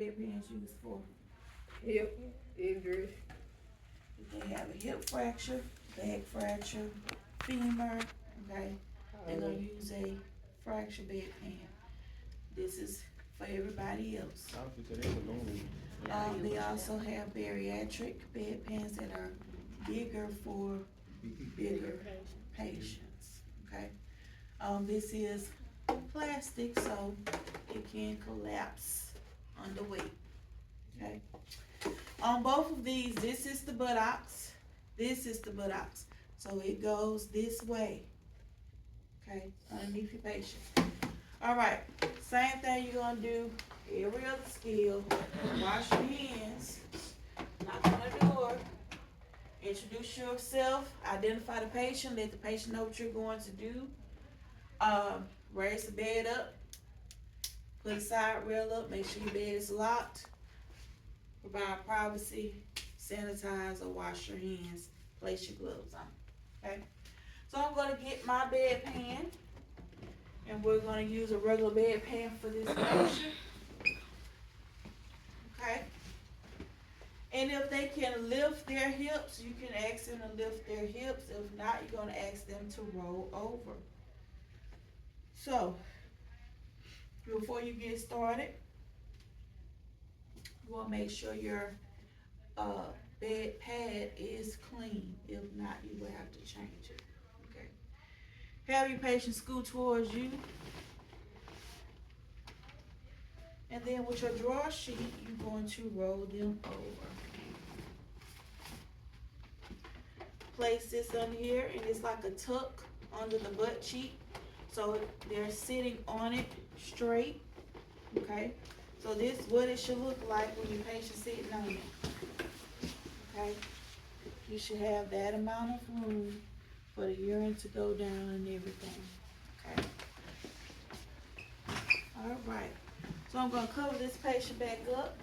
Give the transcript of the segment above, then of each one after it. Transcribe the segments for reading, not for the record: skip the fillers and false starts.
Bedpans used for hip injury. if they have a hip fracture, back fracture, femur, okay, they're gonna use a fracture bedpan. This is for everybody else. They also have bariatric bedpans that are bigger for bigger patients, okay? This is plastic, so it can collapse under weight, okay? On both of these, this is the buttocks, this is the buttocks. So it goes this way, okay, underneath your patient. All right, same thing you're gonna do every other skill. Wash your hands, knock on the door, introduce yourself, identify the patient, let the patient know what you're going to do. Raise the bed up, put a side rail up, make sure your bed is locked. Provide privacy, sanitize or wash your hands, place your gloves on, okay? So I'm gonna get my bedpan, and we're gonna use a regular bedpan for this patient, okay? And if they can lift their hips, you can ask them to lift their hips. If not, you're gonna ask them to roll over. So, before you get started, you wanna make sure your bed pad is clean. If not, you will have to change it, okay? Have your patient scoot towards you. And then with your drawer sheet, you're going to roll them over. Place this on here, and it's like a tuck under the butt cheek. So they're sitting on it straight, okay? So this is what it should look like when your patient's sitting on it, okay? You should have that amount of room for the urine to go down and everything, okay? All right. So I'm gonna cover this patient back up,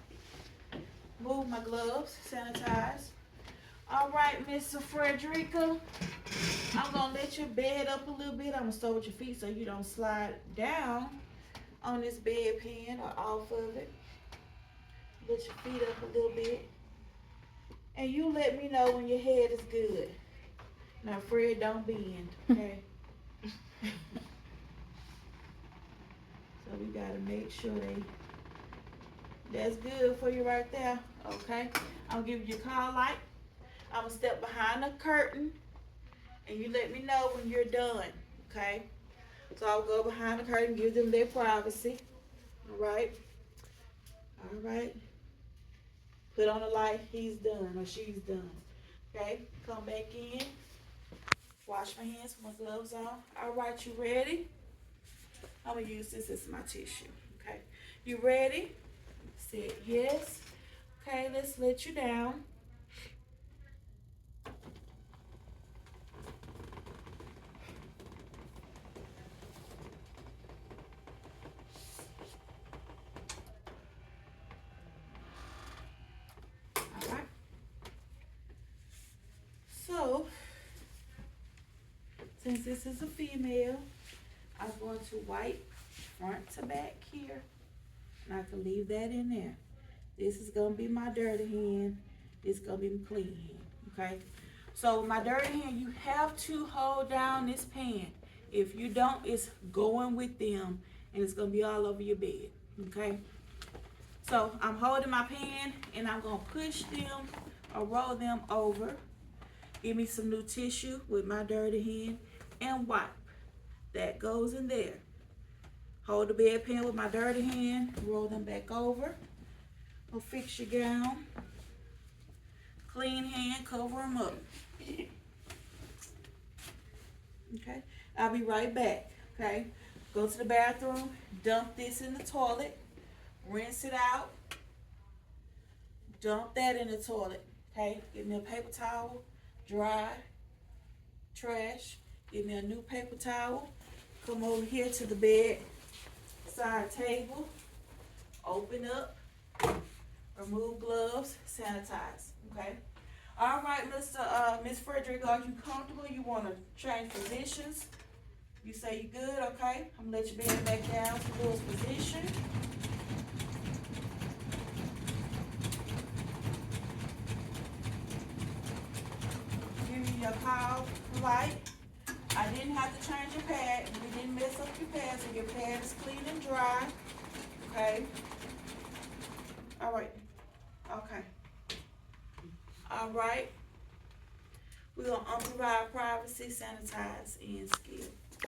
move my gloves, sanitize. All right, Mr. Frederica, I'm gonna let you bed up a little bit. I'm gonna start with your feet so you don't slide down on this bedpan or off of it. Let your feet up a little bit. And you let me know when your head is good. Now, Fred, don't bend, okay? So we gotta make sure that's good for you right there, okay? I'm giving you a call light. I'm gonna step behind the curtain, and you let me know when you're done, okay? So I'll go behind the curtain, give them their privacy, all right? All right. Put on the light, he's done or she's done, okay? Come back in, wash my hands, put my gloves on. All right, you ready? I'm gonna use this as my tissue, okay? You ready? Said yes. Okay, let's let you down. All right. So, since this is a female, I'm going to wipe front to back here. And I can leave that in there. This is gonna be my dirty hand. This is gonna be my clean hand, okay? So my dirty hand, you have to hold down this pan. If you don't, it's going with them and it's gonna be all over your bed, okay? So I'm holding my pan and I'm gonna push them or roll them over. Give me some new tissue with my dirty hand and wipe. That goes in there. Hold the bedpan with my dirty hand, roll them back over. Go fix your gown. Clean hand, cover them up. Okay, I'll be right back, okay? Go to the bathroom, dump this in the toilet, rinse it out, dump that in the toilet, okay? Give me a paper towel, dry, trash. Give me a new paper towel. Come over here to the bed side table, open up, remove gloves, sanitize, okay? All right, Miss Frederick, are you comfortable? You want to change positions? You say you good, okay? I'm gonna let your bed back down to those position. have called polite. I didn't have to change your pad, we didn't mess up your pad, so your pad is clean and dry, okay? Alright, okay. Alright, we're gonna provide privacy, sanitize, and skip.